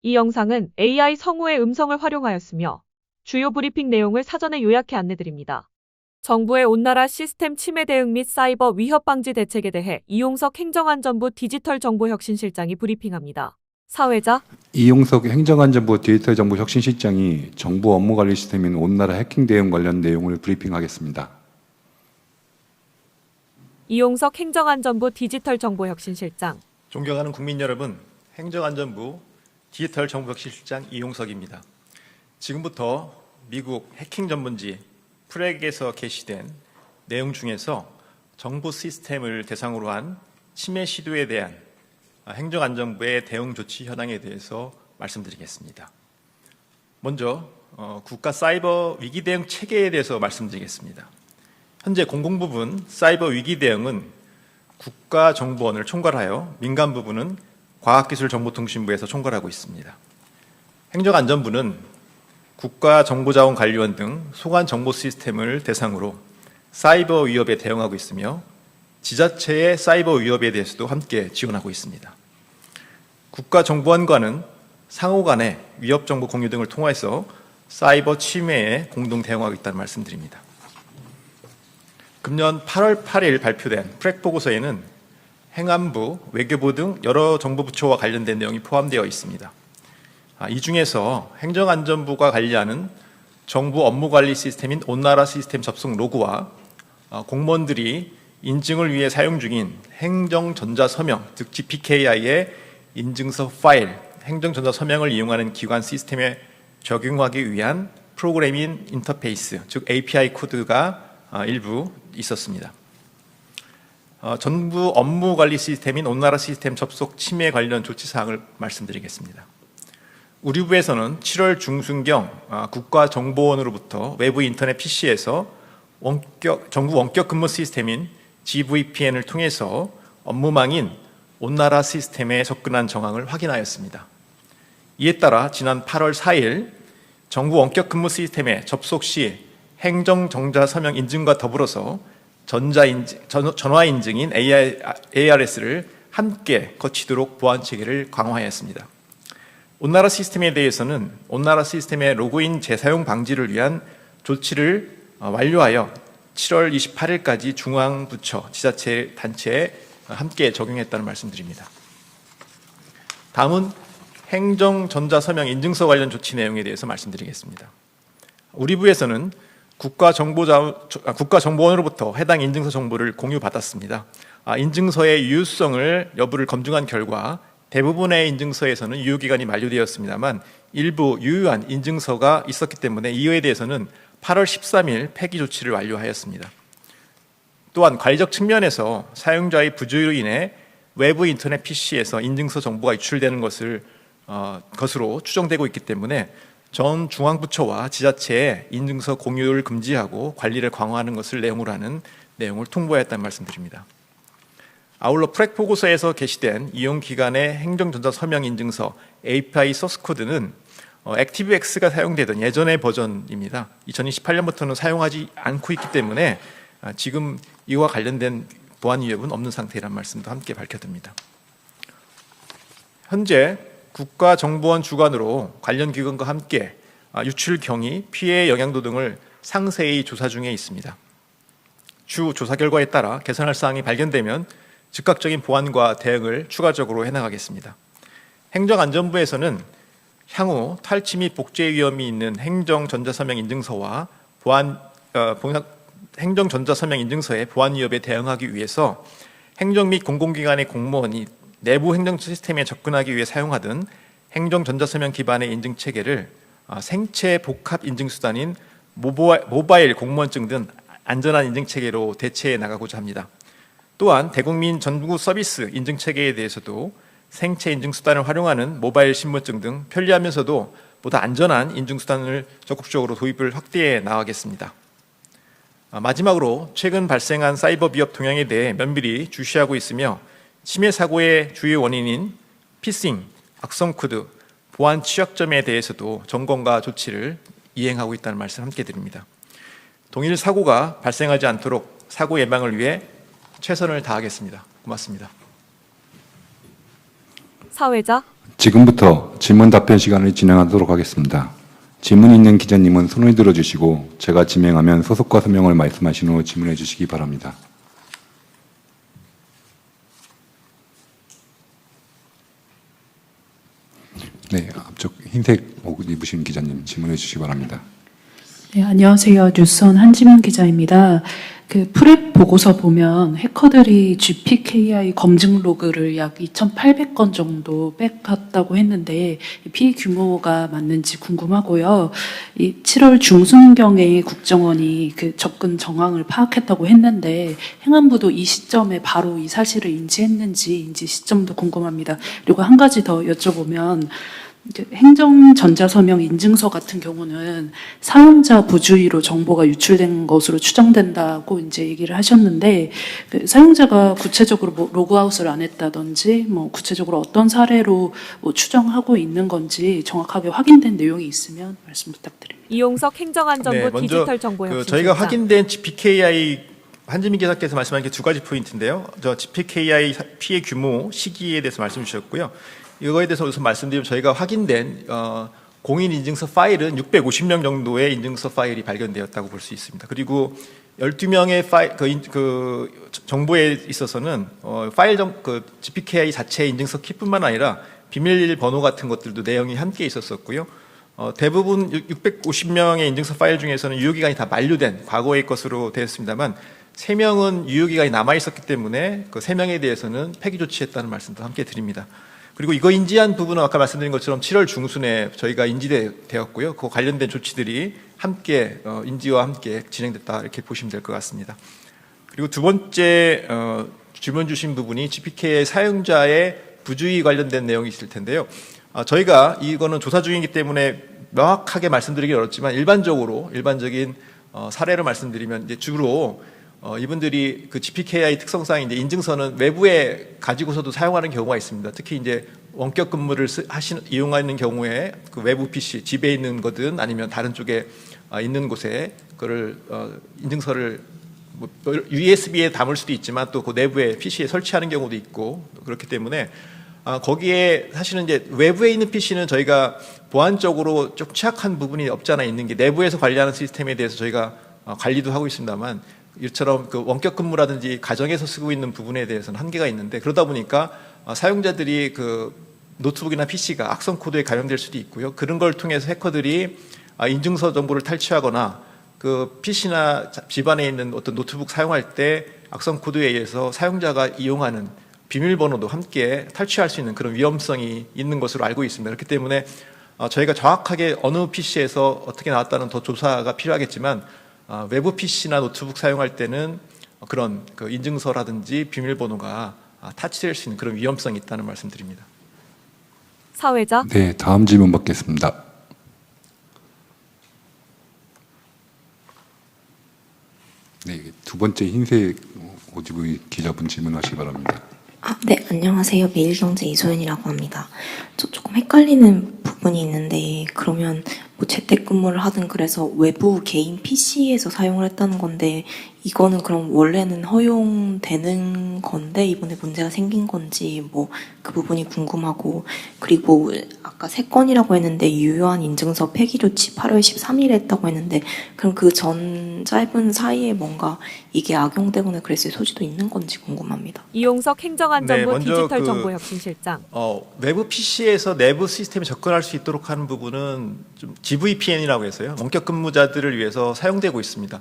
이 영상은 AI 성우의 음성을 활용하였으며 주요 브리핑 내용을 사전에 요약해 안내드립니다. 정부의 온나라 시스템 침해 대응 및 사이버 위협 방지 대책에 대해 이용석 행정안전부 디지털정보혁신실장이 브리핑합니다. 사회자 이용석 행정안전부 디지털정보혁신실장이 정부 업무관리 시스템인 온나라 해킹 대응 관련 내용을 브리핑하겠습니다. 이용석 행정안전부 디지털정보혁신실장. 존경하는 국민 여러분, 행정안전부 디지털정보혁신실장 이용석입니다. 지금부터 미국 해킹 전문지 프렉에서 게시된 내용 중에서 정부 시스템을 대상으로 한 침해 시도에 대한 행정안전부의 대응 조치 현황에 대해서 말씀드리겠습니다. 먼저 국가 사이버 위기 대응 체계에 대해서 말씀드리겠습니다. 현재 공공부분 사이버 위기 대응은 국가정보원을 총괄하여 민간부분은 과학기술정보통신부에서 총괄하고 있습니다. 행정안전부는 국가정보자원관리원 등 소관 정보 시스템을 대상으로 사이버 위협에 대응하고 있으며 지자체의 사이버 위협에 대해서도 함께 지원하고 있습니다. 국가정보원과는 상호 간의 위협 정보 공유 등을 통해서 사이버 침해에 공동 대응하고 있다는 말씀드립니다. 금년 8월 8일 발표된 프렉 보고서에는 행안부, 외교부 등 여러 정부부처와 관련된 내용이 포함되어 있습니다. 이 중에서 행정안전부가 관리하는 정부 업무관리 시스템인 온나라 시스템 접속 로그와 공무원들이 인증을 위해 사용 중인 행정전자서명, 즉 GPKI의 인증서 파일, 행정전자서명을 이용하는 기관 시스템에 적용하기 위한 프로그래밍 인터페이스, 즉 API 코드가 일부 있었습니다. 정부 업무관리 시스템인 온나라 시스템 접속 침해 관련 조치사항을 말씀드리겠습니다. 우리 부에서는 7월 중순경 국가정보원으로부터 외부 인터넷 PC에서 정부 원격 근무 시스템인 GVPN을 통해서 업무망인 온나라 시스템에 접근한 정황을 확인하였습니다. 이에 따라 지난 8월 4일 정부 원격 근무 시스템에 접속 시 행정정자서명 인증과 더불어서 전화 인증인 ARS를 함께 거치도록 보안 체계를 강화하였습니다. 온나라 시스템에 대해서는 온나라 시스템의 로그인 재사용 방지를 위한 조치를 완료하여 7월 28일까지 중앙부처, 지자체, 단체에 함께 적용했다는 말씀드립니다. 다음은 행정전자서명 인증서 관련 조치 내용에 대해서 말씀드리겠습니다. 우리 부에서는 국가정보원으로부터 해당 인증서 정보를 공유받았습니다. 인증서의 유효성을 여부를 검증한 결과 대부분의 인증서에서는 유효기간이 만료되었습니다만 일부 유효한 인증서가 있었기 때문에 이에 대해서는 8월 13일 폐기 조치를 완료하였습니다. 또한 관리적 측면에서 사용자의 부조로 인해 외부 인터넷 PC에서 인증서 정보가 유출되는 것으로 추정되고 있기 때문에 전 중앙부처와 지자체에 인증서 공유를 금지하고 관리를 강화하는 것을 내용으로 하는 내용을 통보하였다는 말씀드립니다. 아울러 프렉 보고서에서 게시된 이용기관의 행정전자서명 인증서 API 소스코드는 액티브X가 사용되던 예전의 버전입니다. 2028년부터는 사용하지 않고 있기 때문에 지금 이와 관련된 보안 위협은 없는 상태라는 말씀도 함께 밝혀듭니다. 현재 국가정보원 주관으로 관련 기관과 함께 유출 경위, 피해 영향도 등을 상세히 조사 중에 있습니다. 추후 조사 결과에 따라 개선할 사항이 발견되면 즉각적인 보완과 대응을 추가적으로 해나가겠습니다. 행정안전부에서는 향후 탈취 및 복제 위험이 있는 행정전자서명 인증서와 행정전자서명 인증서의 보안 위협에 대응하기 위해서 행정 및 공공기관의 공무원이 내부 행정 시스템에 접근하기 위해 사용하던 행정전자서명 기반의 인증체계를 생체 복합 인증수단인 모바일 공무원증 등 안전한 인증체계로 대체해 나가고자 합니다. 또한 대국민 전국 서비스 인증체계에 대해서도 생체 인증수단을 활용하는 모바일 신분증 등 편리하면서도 보다 안전한 인증수단을 적극적으로 도입을 확대해 나가겠습니다. 마지막으로 최근 발생한 사이버 위협 동향에 대해 면밀히 주시하고 있으며 침해 사고의 주요 원인인 피싱, 악성 코드, 보안 취약점에 대해서도 점검과 조치를 이행하고 있다는 말씀 함께 드립니다. 동일 사고가 발생하지 않도록 사고 예방을 위해 최선을 다하겠습니다. 고맙습니다. 사회자 지금부터 질문 답변 시간을 진행하도록 하겠습니다. 질문 있는 기자님은 손을 들어주시고 제가 지명하면 소속과 서명을 말씀하신 후 질문해 주시기 바랍니다. 네, 앞쪽 흰색 옷 입으신 기자님 질문해 주시기 바랍니다. 네, 안녕하세요. 뉴스원 한지명 기자입니다. 그 프랩 보고서 보면 해커들이 GPKI 검증 로그를 약 2,800건 정도 뺏갔다고 했는데 피해 규모가 맞는지 궁금하고요. 이 7월 중순경에 국정원이 그 접근 정황을 파악했다고 했는데 행안부도 이 시점에 바로 이 사실을 인지했는지 인지 시점도 궁금합니다. 그리고 한 가지 더 여쭤보면 행정전자서명 인증서 같은 경우는 사용자 부주의로 정보가 유출된 것으로 추정된다고 이제 얘기를 하셨는데 그 사용자가 구체적으로 뭐 로그아웃을 안 했다든지 뭐 구체적으로 어떤 사례로 뭐 추정하고 있는 건지 정확하게 확인된 내용이 있으면 말씀 부탁드립니다. 이용석 행정안전부 네, 먼저 디지털정보혁신실장. 저희가 확인된 GPKI 한지민 기자께서 말씀한 게 두 가지 포인트인데요. 저 GPKI 피해 규모, 시기에 대해서 말씀 주셨고요. 이거에 대해서 우선 말씀드리면 저희가 확인된 공인인증서 파일은 650명 정도의 인증서 파일이 발견되었다고 볼 수 있습니다. 그리고 12명의 정보에 있어서는 GPKI 자체의 인증서 키뿐만 아니라 비밀번호 같은 것들도 내용이 함께 있었었고요. 대부분 650명의 인증서 파일 중에서는 유효기간이 다 만료된 과거의 것으로 되었습니다만 3명은 유효기간이 남아있었기 때문에 그 3명에 대해서는 폐기 조치했다는 말씀도 함께 드립니다. 그리고 이거 인지한 부분은 아까 말씀드린 것처럼 7월 중순에 저희가 인지되었고요. 그 관련된 조치들이 함께 인지와 함께 진행됐다 이렇게 보시면 될 것 같습니다. 그리고 두 번째 질문 주신 부분이 GPK의 사용자의 부주의 관련된 내용이 있을 텐데요. 저희가 이거는 조사 중이기 때문에 명확하게 말씀드리기 어렵지만 일반적인 사례를 말씀드리면 이제 주로 이분들이 그 GPKI 특성상 이제 인증서는 외부에 가지고서도 사용하는 경우가 있습니다. 특히 이제 원격 근무를 이용하는 경우에 그 외부 PC 집에 있는 거든 아니면 다른 쪽에 있는 곳에 그걸 인증서를 뭐 USB에 담을 수도 있지만 또 그 내부에 PC에 설치하는 경우도 있고 그렇기 때문에 거기에 사실은 이제 외부에 있는 PC는 저희가 보안적으로 좀 취약한 부분이 없지 않아 있는 게 내부에서 관리하는 시스템에 대해서 저희가 관리도 하고 있습니다만 이처럼 그 원격 근무라든지 가정에서 쓰고 있는 부분에 대해서는 한계가 있는데 그러다 보니까 사용자들이 그 노트북이나 PC가 악성 코드에 감염될 수도 있고요. 그런 걸 통해서 해커들이 인증서 정보를 탈취하거나 그 PC나 집안에 있는 어떤 노트북 사용할 때 악성 코드에 의해서 사용자가 이용하는 비밀번호도 함께 탈취할 수 있는 그런 위험성이 있는 것으로 알고 있습니다. 그렇기 때문에 저희가 정확하게 어느 PC에서 어떻게 나왔다는 더 조사가 필요하겠지만 외부 PC나 노트북 사용할 때는 그런 그 인증서라든지 비밀번호가 탈취될 수 있는 그런 위험성이 있다는 말씀드립니다. 사회자. 네, 다음 질문 받겠습니다. 네, 두 번째 흰색 옷 입은 기자분 질문하시기 바랍니다. 네, 안녕하세요. 매일경제 이소연이라고 합니다. 저 조금 헷갈리는 부분이 있는데 그러면 뭐 재택근무를 하든 그래서 외부 개인 PC에서 사용을 했다는 건데 이거는 그럼 원래는 허용되는 건데 이번에 문제가 생긴 건지 뭐 그 부분이 궁금하고 그리고 아까 3건이라고 했는데 유효한 인증서 폐기 조치 8월 13일에 했다고 했는데 그럼 그 전 짧은 사이에 뭔가 이게 악용되거나 그랬을 소지도 있는 건지 궁금합니다. 이용석 행정안전부 네, 먼저 디지털정보혁신실장. 외부 PC에서 내부 시스템에 접근할 수 있도록 하는 부분은 좀 GVPN이라고 해서요. 원격 근무자들을 위해서 사용되고 있습니다.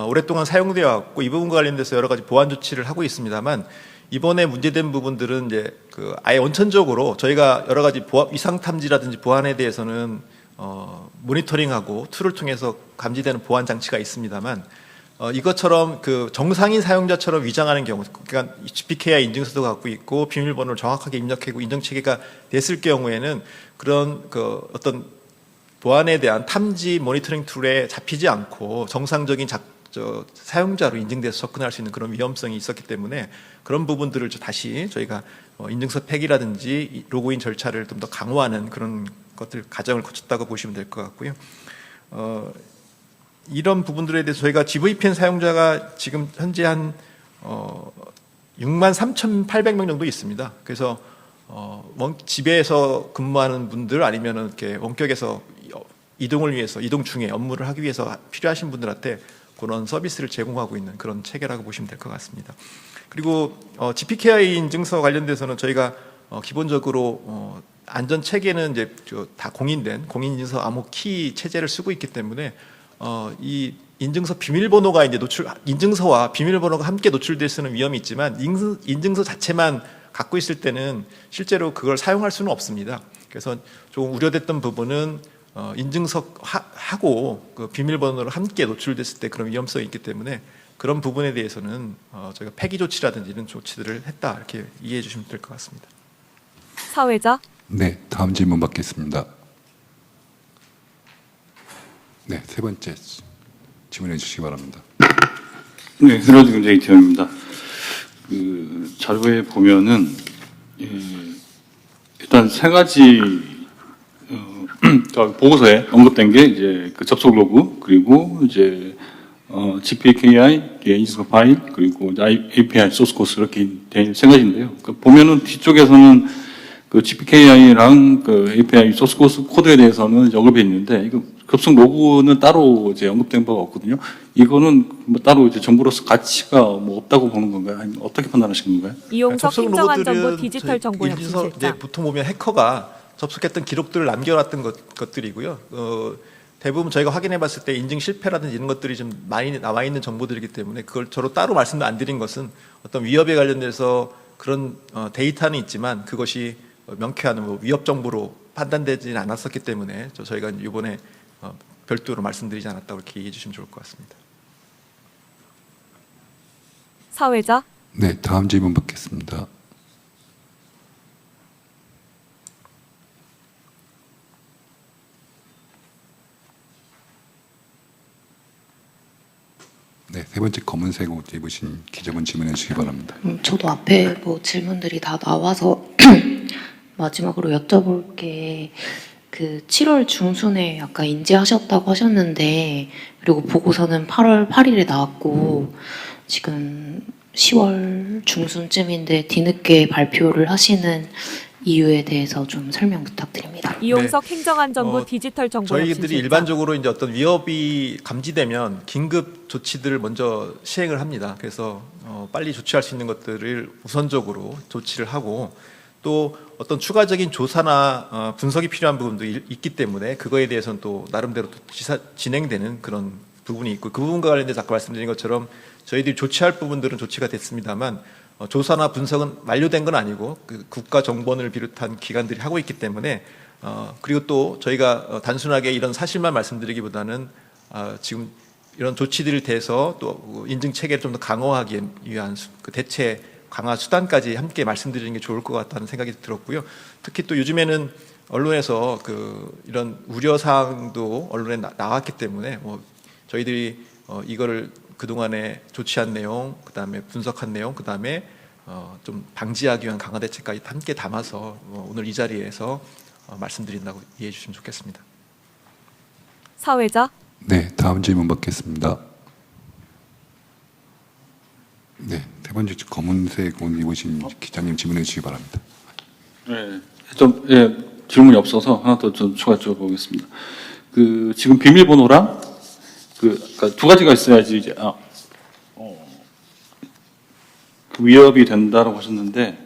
오랫동안 사용되어 왔고 이 부분과 관련돼서 여러 가지 보안 조치를 하고 있습니다만 이번에 문제된 부분들은 이제 그 아예 원천적으로 저희가 여러 가지 위상 탐지라든지 보안에 대해서는 모니터링하고 툴을 통해서 감지되는 보안 장치가 있습니다만 이것처럼 그 정상인 사용자처럼 위장하는 경우, 그러니까 GPKI 인증서도 갖고 있고 비밀번호를 정확하게 입력하고 인증 체계가 됐을 경우에는 그런 그 어떤 보안에 대한 탐지 모니터링 툴에 잡히지 않고 정상적인 사용자로 인증돼서 접근할 수 있는 그런 위험성이 있었기 때문에 그런 부분들을 다시 저희가 인증서 폐기라든지 로그인 절차를 좀 더 강화하는 그런 것들 과정을 거쳤다고 보시면 될 것 같고요. 이런 부분들에 대해서 저희가 GVPN 사용자가 지금 현재 한 63,800명 정도 있습니다. 그래서 집에서 근무하는 분들 아니면은 이렇게 원격에서 이동을 위해서 이동 중에 업무를 하기 위해서 필요하신 분들한테 그런 서비스를 제공하고 있는 그런 체계라고 보시면 될 것 같습니다. 그리고 GPKI 인증서 관련돼서는 저희가 기본적으로 안전 체계는 이제 다 공인된 공인인증서 암호 키 체제를 쓰고 있기 때문에 이 인증서 비밀번호가 이제 인증서와 비밀번호가 함께 노출될 수는 위험이 있지만 인증서 자체만 갖고 있을 때는 실제로 그걸 사용할 수는 없습니다. 그래서 좀 우려됐던 부분은 인증서 하고 그 비밀번호를 함께 노출됐을 때 그런 위험성이 있기 때문에 그런 부분에 대해서는 저희가 폐기 조치라든지 이런 조치들을 했다 이렇게 이해해 주시면 될 것 같습니다. 사회자 네, 다음 질문 받겠습니다. 네, 세 번째 질문해 주시기 바랍니다. 네, 헤럴드 경제이티입니다. 그 자료에 보면은 일단 세 가지 보고서에 언급된 게 이제 그 접속 로그 그리고 이제 GPKI 인증서 파일 그리고 API 소스 코스 이렇게 된 세 가지인데요. 그 보면은 뒤쪽에서는 그 GPKI랑 그 API 소스 코드에 대해서는 언급이 있는데 이거 접속 로그는 따로 이제 언급된 바가 없거든요. 이거는 뭐 따로 이제 정보로서 가치가 뭐 없다고 보는 건가요? 아니면 어떻게 판단하시는 건가요? 이용석 접속 행정안전부 로고들은 디지털 저희 인증서 정보혁신실장. 이제 보통 보면 해커가 접속했던 기록들을 남겨놨던 것들이고요. 대부분 저희가 확인해봤을 때 인증 실패라든지 이런 것들이 좀 많이 나와 있는 정보들이기 때문에 그걸 저로 따로 말씀을 안 드린 것은 어떤 위협에 관련돼서 그런 데이터는 있지만 그것이 명쾌한 뭐 위협 정보로 판단되지는 않았었기 때문에 저희가 이번에 별도로 말씀드리지 않았다고 이렇게 이해해 주시면 좋을 것 같습니다. 사회자 네, 다음 질문 받겠습니다. 네, 세 번째 검은색 옷 입으신 기자분 질문해 주시기 바랍니다. 저도 앞에 뭐 질문들이 다 나와서 마지막으로 여쭤볼 게 그 7월 중순에 아까 인지하셨다고 하셨는데 그리고 보고서는 8월 8일에 나왔고 지금 10월 중순쯤인데 뒤늦게 발표를 하시는 이유에 대해서 좀 설명 부탁드립니다. 이용석 행정안전부 디지털 정보혁신실장. 저희들이 일반적으로 이제 어떤 위협이 감지되면 긴급 조치들을 먼저 시행을 합니다. 그래서 빨리 조치할 수 있는 것들을 우선적으로 조치를 하고 또 어떤 추가적인 조사나 분석이 필요한 부분도 있기 때문에 그거에 대해서는 또 나름대로 또 진행되는 그런 부분이 있고 그 부분과 관련돼서 아까 말씀드린 것처럼 저희들이 조치할 부분들은 조치가 됐습니다만 조사나 분석은 완료된 건 아니고 그 국가정보원을 비롯한 기관들이 하고 있기 때문에 그리고 또 저희가 단순하게 이런 사실만 말씀드리기보다는 지금 이런 조치들을 대해서 또 인증 체계를 좀 더 강화하기 위한 그 대체 강화 수단까지 함께 말씀드리는 게 좋을 것 같다는 생각이 들었고요. 특히 또 요즘에는 언론에서 그 이런 우려 사항도 언론에 나왔기 때문에 뭐 저희들이 이거를 그동안에 조치한 내용, 그다음에 분석한 내용, 그다음에 좀 방지하기 위한 강화 대책까지 함께 담아서 오늘 이 자리에서 말씀드린다고 이해해 주시면 좋겠습니다. 사회자 네, 다음 질문 받겠습니다. 네, 세 번째 검은색 옷 입으신 기자님 질문해 주시기 바랍니다. 네, 좀 질문이 없어서 하나 더 좀 추가 여쭤보겠습니다. 그 지금 비밀번호랑 그러니까 두 가지가 있어야지 이제 그 위협이 된다라고 하셨는데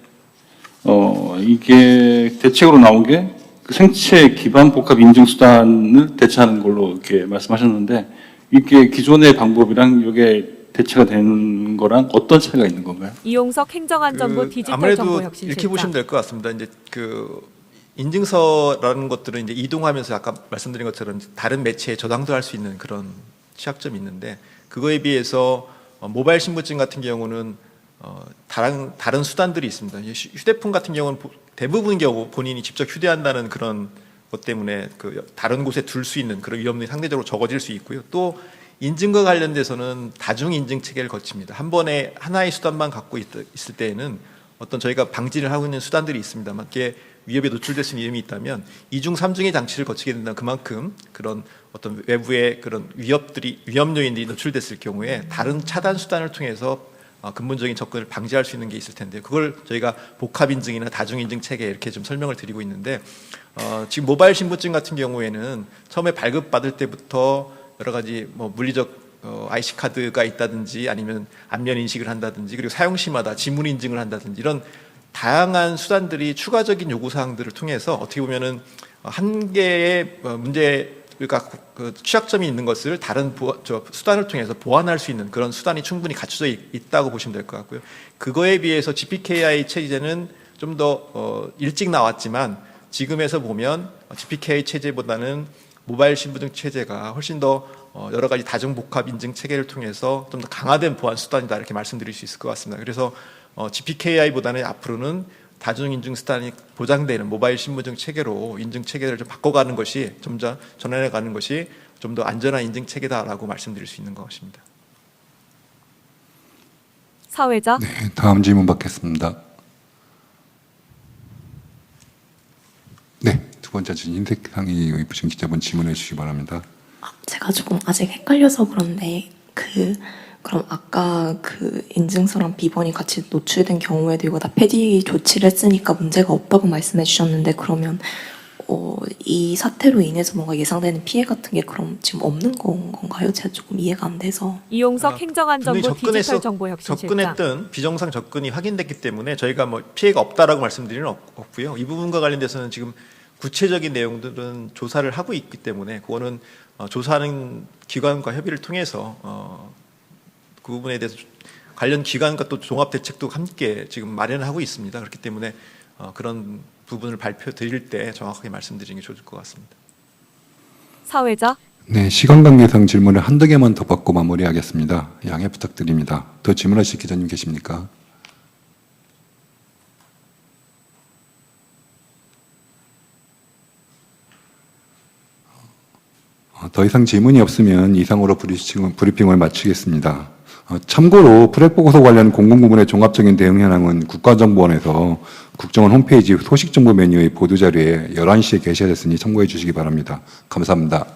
이게 대책으로 나온 게 그 생체 기반 복합 인증 수단을 대체하는 걸로 이렇게 말씀하셨는데 이게 기존의 방법이랑 이게 대체가 되는 거랑 어떤 차이가 있는 건가요? 이용석 행정안전부 디지털 아무래도 정보혁신실장. 이렇게 보시면 될 것 같습니다. 이제 그 인증서라는 것들은 이제 이동하면서 아까 말씀드린 것처럼 다른 매체에 저장도 할 수 있는 그런 취약점이 있는데 그거에 비해서 모바일 신분증 같은 경우는 다른 수단들이 있습니다. 휴대폰 같은 경우는 대부분 경우 본인이 직접 휴대한다는 그런 것 때문에 그 다른 곳에 둘 수 있는 그런 위험이 상대적으로 적어질 수 있고요. 또 인증과 관련돼서는 다중 인증 체계를 거칩니다. 한 번에 하나의 수단만 갖고 있을 때에는 어떤 저희가 방지를 하고 있는 수단들이 있습니다만 그게 위협에 노출될 수 있는 위험이 있다면 2중, 3중의 장치를 거치게 된다면 그만큼 그런 어떤 외부의 그런 위험 요인들이 노출됐을 경우에 다른 차단 수단을 통해서 근본적인 접근을 방지할 수 있는 게 있을 텐데 그걸 저희가 복합인증이나 다중인증 체계 이렇게 좀 설명을 드리고 있는데 지금 모바일 신분증 같은 경우에는 처음에 발급받을 때부터 여러 가지 뭐 물리적 IC 카드가 있다든지 아니면 안면 인식을 한다든지 그리고 사용 시마다 지문 인증을 한다든지 이런 다양한 수단들이 추가적인 요구 사항들을 통해서 어떻게 보면은 한 개의 문제가 그 취약점이 있는 것을 다른 수단을 통해서 보완할 수 있는 그런 수단이 충분히 갖춰져 있다고 보시면 될 것 같고요. 그거에 비해서 GPKI 체제는 좀 더 일찍 나왔지만 지금에서 보면 GPKI 체제보다는 모바일 신분증 체제가 훨씬 더 여러 가지 다중복합 인증 체계를 통해서 좀 더 강화된 보안 수단이다 이렇게 말씀드릴 수 있을 것 같습니다. 그래서 GPKI보다는 앞으로는 다중인증 수단이 보장되는 모바일 신분증 체계로 인증 체계를 좀 바꿔가는 것이 좀 더 전환해가는 것이 좀 더 안전한 인증 체계다라고 말씀드릴 수 있는 것입니다. 사회자 네, 다음 질문 받겠습니다. 네, 두 번째 질문 흰색 상의 입으신 기자분 질문해 주시기 바랍니다. 제가 조금 아직 헷갈려서 그런데 그럼 아까 그 인증서랑 비번이 같이 노출된 경우에도 이거 다 폐지 조치를 했으니까 문제가 없다고 말씀해 주셨는데 그러면 이 사태로 인해서 뭔가 예상되는 피해 같은 게 그럼 지금 없는 건가요? 제가 조금 이해가 안 돼서. 이용석 행정안전부 분명히 디지털정보혁신실장. 접근했던 비정상 접근이 확인됐기 때문에 저희가 뭐 피해가 없다라고 말씀드리는 없고요. 이 부분과 관련돼서는 지금 구체적인 내용들은 조사를 하고 있기 때문에 그거는 조사하는 기관과 협의를 통해서 그 부분에 대해서 관련 기관과 또 종합 대책도 함께 지금 마련하고 있습니다. 그렇기 때문에 그런 부분을 발표 드릴 때 정확하게 말씀드리는 게 좋을 것 같습니다. 사회자 네, 시간 관계상 질문을 한두 개만 더 받고 마무리하겠습니다. 양해 부탁드립니다. 더 질문하실 기자님 계십니까? 더 이상 질문이 없으면 이상으로 브리핑을 마치겠습니다. 참고로 프랩 보고서 관련 공공부문의 종합적인 대응 현황은 국가정보원에서 국정원 홈페이지 소식정보 메뉴의 보도자료에 11시에 게시됐으니 참고해 주시기 바랍니다. 감사합니다.